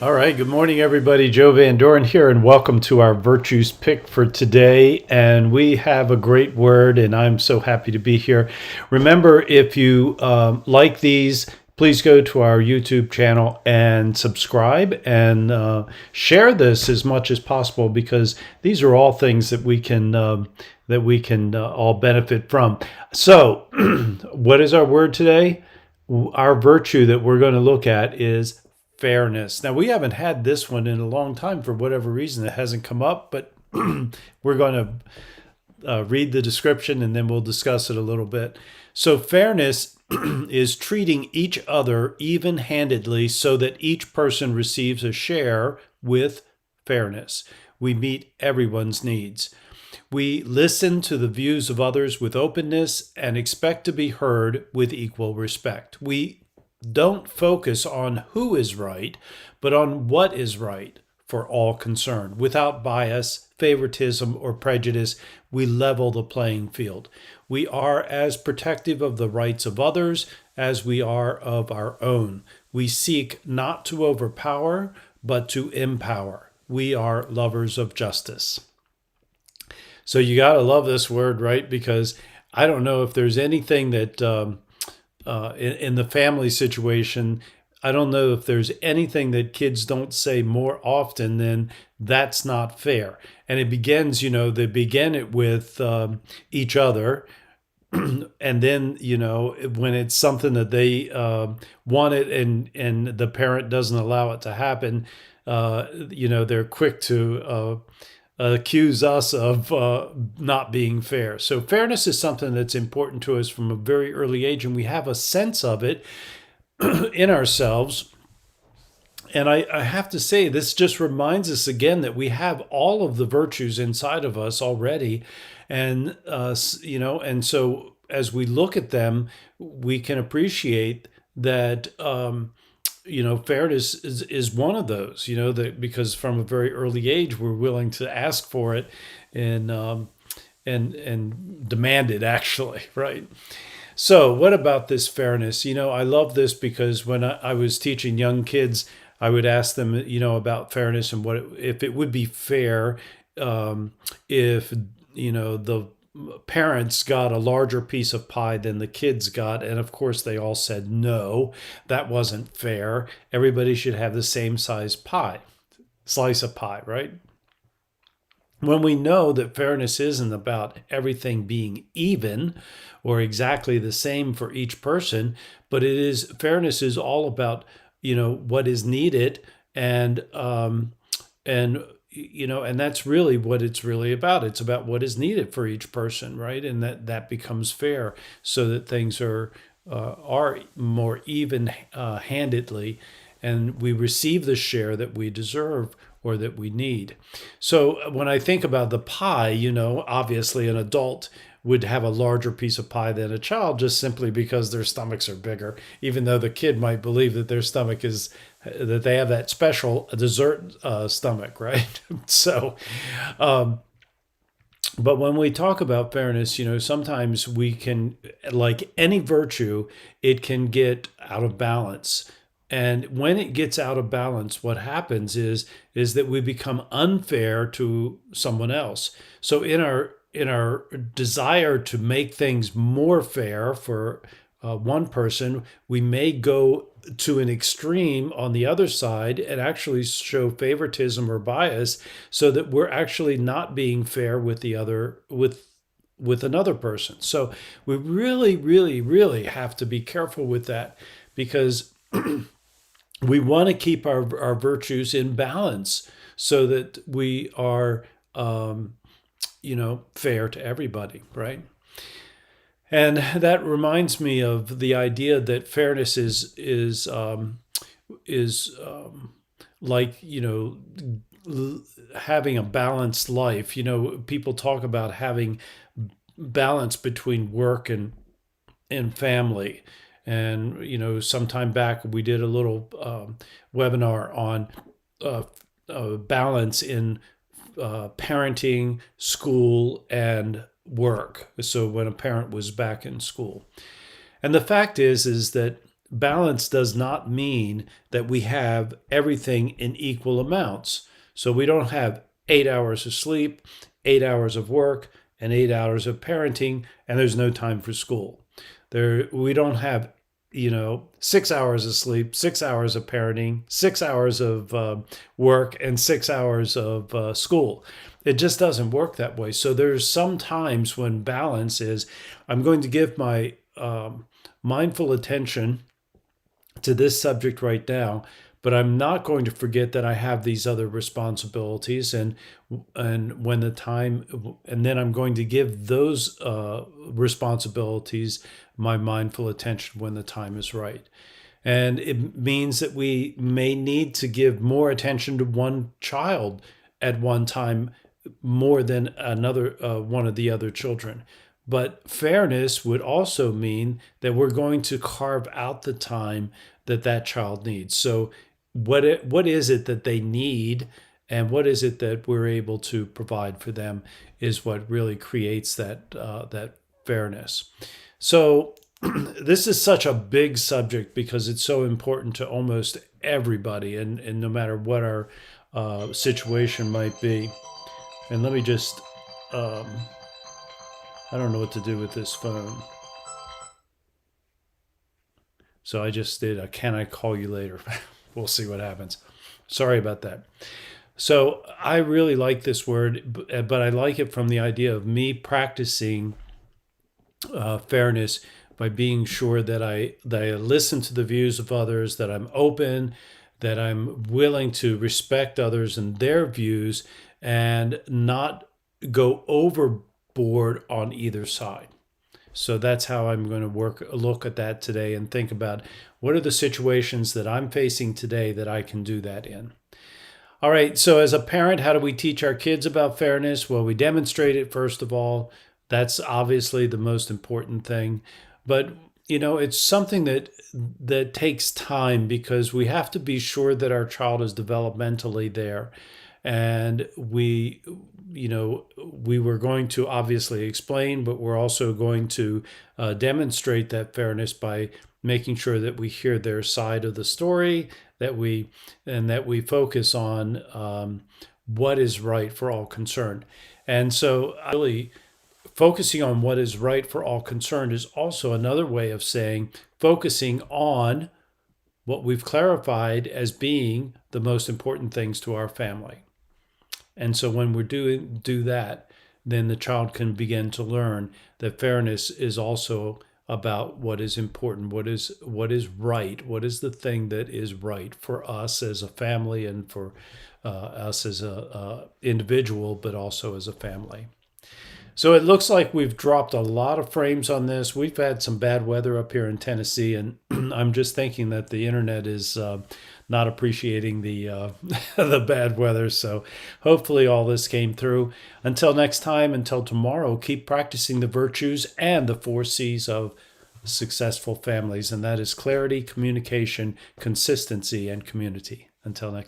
All right, good morning, everybody. Joe Van Doren here, and welcome to our Virtues Pick for today. And we have a great word, and I'm so happy to be here. Remember, if you like these, please go to our YouTube channel and subscribe and share this as much as possible, because these are all things that we can all benefit from. So, what is our word today? Our virtue that we're going to look at is fairness. Now, we haven't had this one in a long time for whatever reason. It hasn't come up, but we're going to read the description and then we'll discuss it a little bit. So, fairness is treating each other even handedly so that each person receives a share with fairness. We meet everyone's needs. We listen to the views of others with openness and expect to be heard with equal respect. We don't focus on who is right, but on what is right for all concerned. Without bias, favoritism, or prejudice, we level the playing field. We are as protective of the rights of others as we are of our own. We seek not to overpower, but to empower. We are lovers of justice. So you got to love this word, right? Because I don't know if there's anything that in the family situation, I don't know if there's anything that kids don't say more often than "that's not fair." And it begins, they begin it with each other. And then, when it's something that they wanted and the parent doesn't allow it to happen, they're quick to accuse us of not being fair. So fairness is something that's important to us from a very early age, and we have a sense of it in ourselves. And I have to say, this just reminds us again that we have all of the virtues inside of us already, and and so as we look at them, we can appreciate that. Fairness is one of those, that because from a very early age we're willing to ask for it and demand it actually, right? So what about this fairness? I love this because when I was teaching young kids, I would ask them, about fairness and if it would be fair if the parents got a larger piece of pie than the kids got. And of course, they all said no, that wasn't fair. Everybody should have the same size slice of pie, right? When we know that fairness isn't about everything being even or exactly the same for each person, but fairness is all about, what is needed and that's really what it's really about. It's about what is needed for each person, right? And that becomes fair, so that things are more even handedly, and we receive the share that we deserve or that we need. So when I think about the pie, obviously an adult would have a larger piece of pie than a child, just simply because their stomachs are bigger, even though the kid might believe that their stomach is that they have that special dessert stomach, right? So but when we talk about fairness, sometimes we can, like any virtue, it can get out of balance. And when it gets out of balance, what happens is that we become unfair to someone else. So in our desire to make things more fair for one person, we may go to an extreme on the other side and actually show favoritism or bias, so that we're actually not being fair with the other with another person. So we really, really, really have to be careful with that, because we want to keep our virtues in balance so that we are fair to everybody, right? And that reminds me of the idea that fairness is like, having a balanced life. People talk about having balance between work and family. And sometime back we did a little webinar on balance in parenting, school, and work. So when a parent was back in school. And the fact is that balance does not mean that we have everything in equal amounts. So we don't have 8 hours of sleep, 8 hours of work, and 8 hours of parenting, and there's no time for school. We don't have 6 hours of sleep, 6 hours of parenting, 6 hours of work, and 6 hours of school. It just doesn't work that way. So there's some times when balance is, I'm going to give my mindful attention to this subject right now, but I'm not going to forget that I have these other responsibilities, and when the time, and then I'm going to give those responsibilities my mindful attention when the time is right. And it means that we may need to give more attention to one child at one time more than another one of the other children. But fairness would also mean that we're going to carve out the time that child needs. So what is it that they need, and what is it that we're able to provide for them is what really creates that fairness. So this is such a big subject because it's so important to almost everybody, and no matter what our situation might be. And let me just, I don't know what to do with this phone. So I just did a "can I call you later?" We'll see what happens. Sorry about that. So I really like this word, but I like it from the idea of me practicing fairness by being sure that I listen to the views of others, that I'm open, that I'm willing to respect others and their views, and not go overboard on either side. So that's how I'm going to look at that today and think about what are the situations that I'm facing today that I can do that in. All right, so as a parent, how do we teach our kids about fairness? Well, we demonstrate it first of all. That's obviously the most important thing. But it's something that takes time, because we have to be sure that our child is developmentally there. And we were going to obviously explain, but we're also going to demonstrate that fairness by making sure that we hear their side of the story, that we focus on what is right for all concerned. And so really focusing on what is right for all concerned is also another way of saying focusing on what we've clarified as being the most important things to our family. And so when we do that, then the child can begin to learn that fairness is also about what is important, what is right, what is the thing that is right for us as a family, and for us as a individual, but also as a family. So it looks like we've dropped a lot of frames on this. We've had some bad weather up here in Tennessee, and I'm just thinking that the internet is not appreciating the the bad weather. So hopefully all this came through. Until next time, until tomorrow, keep practicing the virtues and the 4 C's of successful families, and that is clarity, communication, consistency, and community. Until next